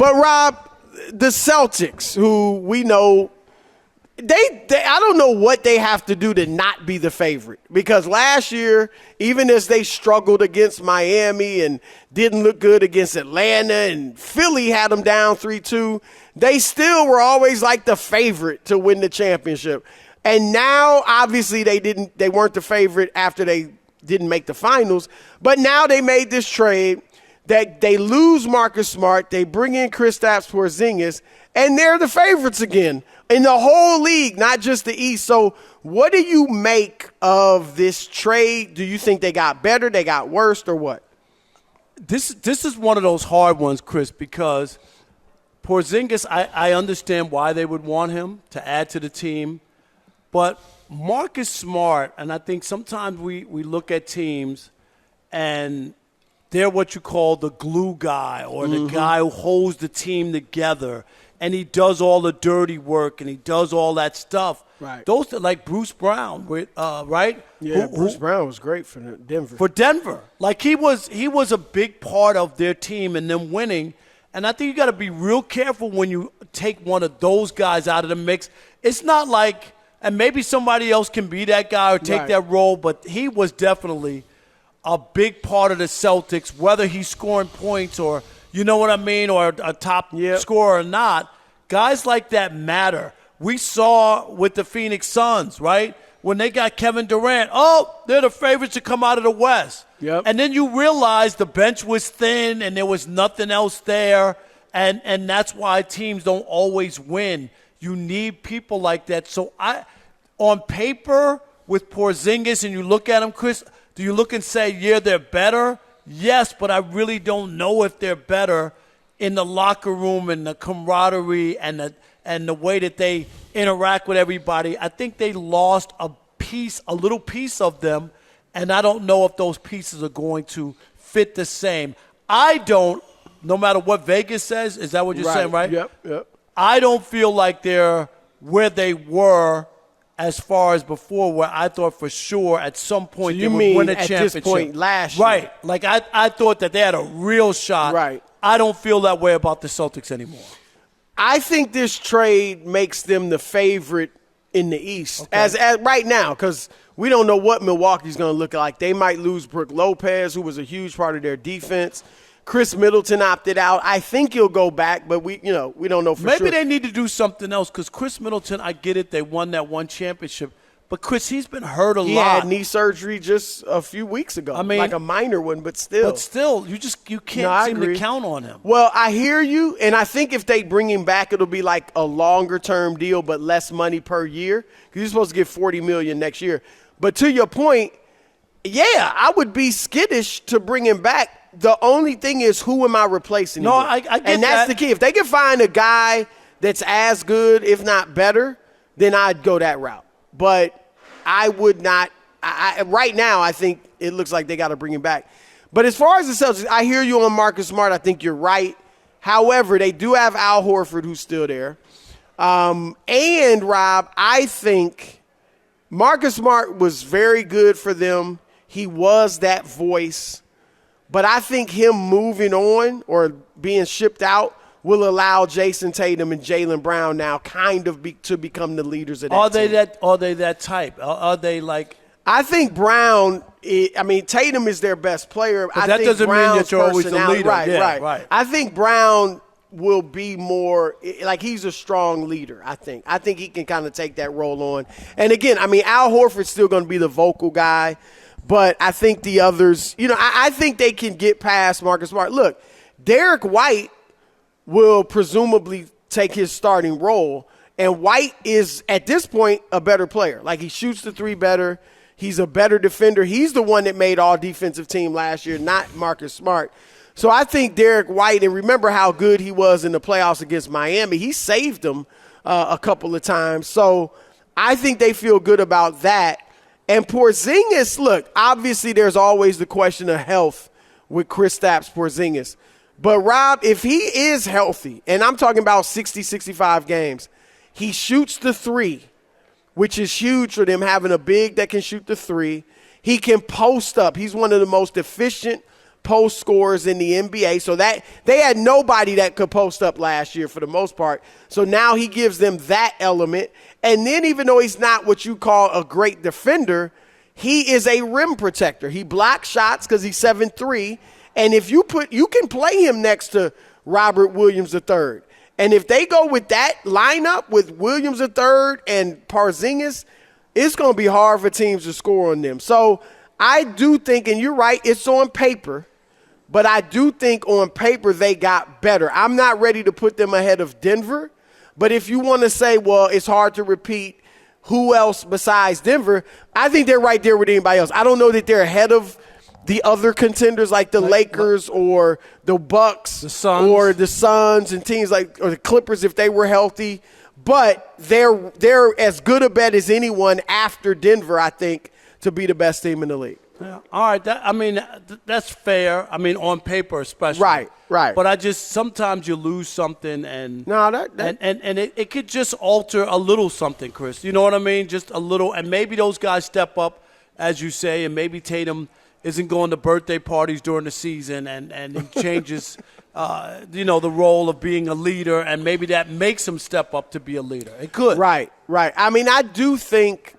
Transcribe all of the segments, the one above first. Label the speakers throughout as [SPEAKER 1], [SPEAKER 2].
[SPEAKER 1] But, Rob, the Celtics, who we know, I don't know what they have to do to not be the favorite. Because last year, even as they struggled against Miami and didn't look good against Atlanta and Philly had them down 3-2, they still were always like the favorite to win the championship. And now, obviously, they weren't the favorite after they didn't make the finals. But now they made this trade that they lose Marcus Smart, they bring in Kristaps Porzingis, and they're the favorites again in the whole league, not just the East. So what do you make of this trade? Do you think they got better, they got worse, or what?
[SPEAKER 2] This is one of those hard ones, Chris, because Porzingis, I understand why they would want him to add to the team. But Marcus Smart, and I think sometimes we look at teams and they're what you call the glue guy or the guy who holds the team together, and he does all the dirty work and he does all that stuff.
[SPEAKER 1] Right.
[SPEAKER 2] Those are like Bruce Brown, right?
[SPEAKER 1] Yeah, Bruce Brown was great for Denver.
[SPEAKER 2] For Denver. Like he was a big part of their team and them winning. And I think you got to be real careful when you take one of those guys out of the mix. It's not like, and maybe somebody else can be that guy or take that role, but he was definitely a big part of the Celtics, whether he's scoring points or, you know what I mean, or a top scorer or not. Guys like that matter. We saw with the Phoenix Suns, right, when they got Kevin Durant, they're the favorites to come out of the West.
[SPEAKER 1] Yep.
[SPEAKER 2] And then you realize the bench was thin and there was nothing else there, and that's why teams don't always win. You need people like that. So on paper, with Porzingis, and you look at them, Chris, do you look and say, yeah, they're better? Yes, but I really don't know if they're better in the locker room and the camaraderie and the way that they interact with everybody. I think they lost a little piece of them, and I don't know if those pieces are going to fit the same. No matter what Vegas says, is that what you're saying, right?
[SPEAKER 1] Yep.
[SPEAKER 2] I don't feel like they're where they were as far as before, where I thought for sure at some point they would win a championship.
[SPEAKER 1] At this point last year?
[SPEAKER 2] Right. Like I thought that they had a real shot.
[SPEAKER 1] Right.
[SPEAKER 2] I don't feel that way about the Celtics anymore.
[SPEAKER 1] I think this trade makes them the favorite in the East as right now, because we don't know what Milwaukee's going to look like. They might lose Brook Lopez, who was a huge part of their defense. Chris Middleton opted out. I think he'll go back, but we don't know for sure.
[SPEAKER 2] Maybe they need to do something else, because Chris Middleton, I get it, they won that one championship. But, Chris, he's been hurt a lot.
[SPEAKER 1] He had knee surgery just a few weeks ago. I mean, like a minor one, but still.
[SPEAKER 2] But still, you can't seem to count on him.
[SPEAKER 1] Well, I hear you, and I think if they bring him back, it'll be like a longer-term deal but less money per year, because you're supposed to get $40 million next year. But to your point, yeah, I would be skittish to bring him back. The only thing is, who am I replacing him with?
[SPEAKER 2] I get
[SPEAKER 1] and that's the key. If they can find a guy that's as good, if not better, then I'd go that route. But I would not. Right now, I think it looks like they got to bring him back. But as far as the Celtics, I hear you on Marcus Smart. I think you're right. However, they do have Al Horford, who's still there. And, Rob, I think Marcus Smart was very good for them. He was that voice. But I think him moving on or being shipped out will allow Jayson Tatum and Jaylen Brown now kind of to become the leaders of that team.
[SPEAKER 2] Are they that type? Are they like –
[SPEAKER 1] I think Brown Tatum is their best player.
[SPEAKER 2] But that doesn't mean that you're always the leader.
[SPEAKER 1] Right. I think Brown will be more – like he's a strong leader, I think. I think he can kind of take that role on. And, again, Al Horford's still going to be the vocal guy. But I think the others, I think they can get past Marcus Smart. Look, Derek White will presumably take his starting role. And White is, at this point, a better player. Like, he shoots the three better. He's a better defender. He's the one that made all defensive team last year, not Marcus Smart. So I think Derek White, and remember how good he was in the playoffs against Miami. He saved them a couple of times. So I think they feel good about that. And Porzingis, look, obviously there's always the question of health with Kristaps Porzingis. But, Rob, if he is healthy, and I'm talking about 60, 65 games, he shoots the three, which is huge for them, having a big that can shoot the three. He can post up. He's one of the most efficient post scorers in the NBA. So that they had nobody that could post up last year for the most part. So now he gives them that element. And then even though he's not what you call a great defender, he is a rim protector. He blocks shots because he's 7'3". And if you can play him next to Robert Williams III. And if they go with that lineup with Williams III and Porzingis, it's going to be hard for teams to score on them. So I do think, and you're right, it's on paper, but I do think on paper they got better. I'm not ready to put them ahead of Denver, but if you want to say, well, it's hard to repeat who else besides Denver, I think they're right there with anybody else. I don't know that they're ahead of the other contenders like the Lakers or the Bucks or the Suns and teams or the Clippers if they were healthy. But they're as good a bet as anyone after Denver, I think, to be the best team in the league.
[SPEAKER 2] Yeah. All right. That's fair. I mean, on paper especially.
[SPEAKER 1] Right.
[SPEAKER 2] But sometimes you lose something and it could just alter a little something, Chris. You know what I mean? Just a little. And maybe those guys step up, as you say, and maybe Tatum isn't going to birthday parties during the season and he changes, the role of being a leader, and maybe that makes him step up to be a leader. It could.
[SPEAKER 1] Right. I mean, I do think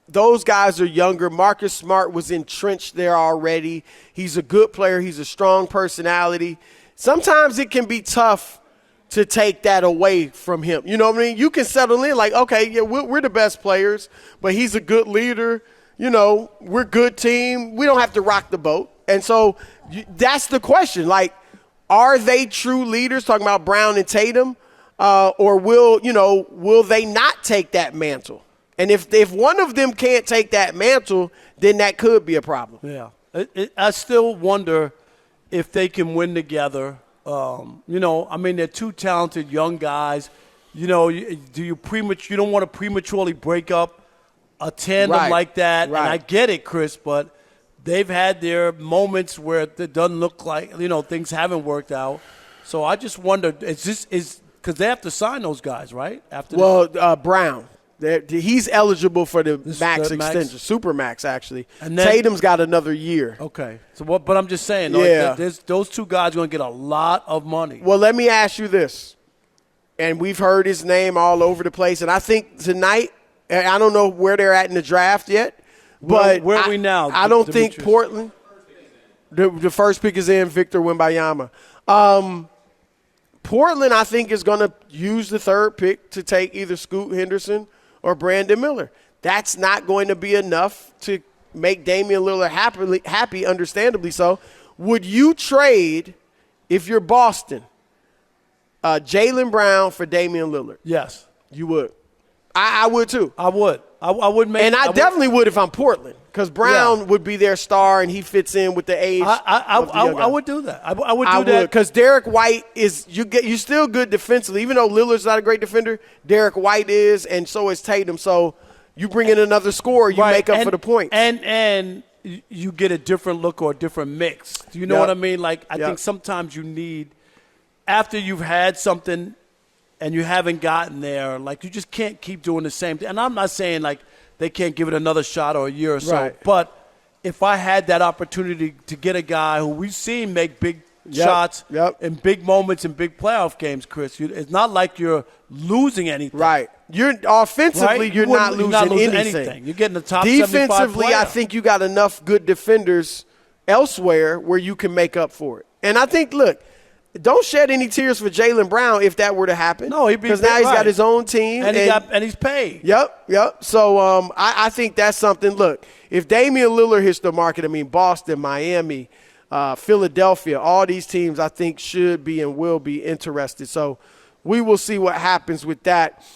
[SPEAKER 1] those guys are younger. Marcus Smart was entrenched there already. He's a good player. He's a strong personality. Sometimes it can be tough to take that away from him. You know what I mean? You can settle in like, okay, yeah, we're the best players, but he's a good leader. We're a good team. We don't have to rock the boat. And so that's the question. Like, are they true leaders, talking about Brown and Tatum, or will they not take that mantle? And if one of them can't take that mantle, then that could be a problem.
[SPEAKER 2] Yeah. I still wonder if they can win together. They're two talented young guys. You don't want to prematurely break up a tandem like that.
[SPEAKER 1] Right.
[SPEAKER 2] And I get it, Chris, but they've had their moments where it doesn't look like, things haven't worked out. So I just wonder, because they have to sign those guys, right?
[SPEAKER 1] Brown. He's eligible for the max extension, super max, actually. And then, Tatum's got another year.
[SPEAKER 2] Okay. But I'm just saying, those two guys are going to get a lot of money.
[SPEAKER 1] Well, let me ask you this. And we've heard his name all over the place. And I think tonight, I don't know where they're at in the draft yet, but
[SPEAKER 2] where are we now?
[SPEAKER 1] I don't think Portland. The first pick is in, Victor Wembanyama. Portland, I think, is going to use the third pick to take either Scoot Henderson or Brandon Miller. That's not going to be enough to make Damian Lillard happy, understandably so. Would you trade, if you're Boston, Jaylen Brown for Damian Lillard?
[SPEAKER 2] Yes.
[SPEAKER 1] You would. I would too.
[SPEAKER 2] I would. I would make.
[SPEAKER 1] And I definitely would if I'm Portland, because Brown would be their star and he fits in with the age.
[SPEAKER 2] I would do that. I would do that
[SPEAKER 1] because Derek White is you still good defensively, even though Lillard's not a great defender. Derek White is, and so is Tatum. So you bring in another scorer, you make up for the points,
[SPEAKER 2] and you get a different look or a different mix. Do you know what I mean? Like I think sometimes you need, after you've had something and you haven't gotten there, like you just can't keep doing the same thing. And I'm not saying like they can't give it another shot or a year or so.
[SPEAKER 1] Right.
[SPEAKER 2] But if I had that opportunity to get a guy who we've seen make big shots in big moments in big playoff games, Chris, it's not like you're losing anything.
[SPEAKER 1] Right. You're offensively,
[SPEAKER 2] right?
[SPEAKER 1] You're not losing anything.
[SPEAKER 2] You're getting the top 75
[SPEAKER 1] Defensively,
[SPEAKER 2] player.
[SPEAKER 1] I think you got enough good defenders elsewhere where you can make up for it. And I think, look, don't shed any tears for Jaylen Brown if that were to happen.
[SPEAKER 2] No, he'd be
[SPEAKER 1] because now he's got his own team
[SPEAKER 2] and he's paid.
[SPEAKER 1] Yep. So I think that's something. Look, if Damian Lillard hits the market, I mean Boston, Miami, Philadelphia, all these teams I think should be and will be interested. So we will see what happens with that.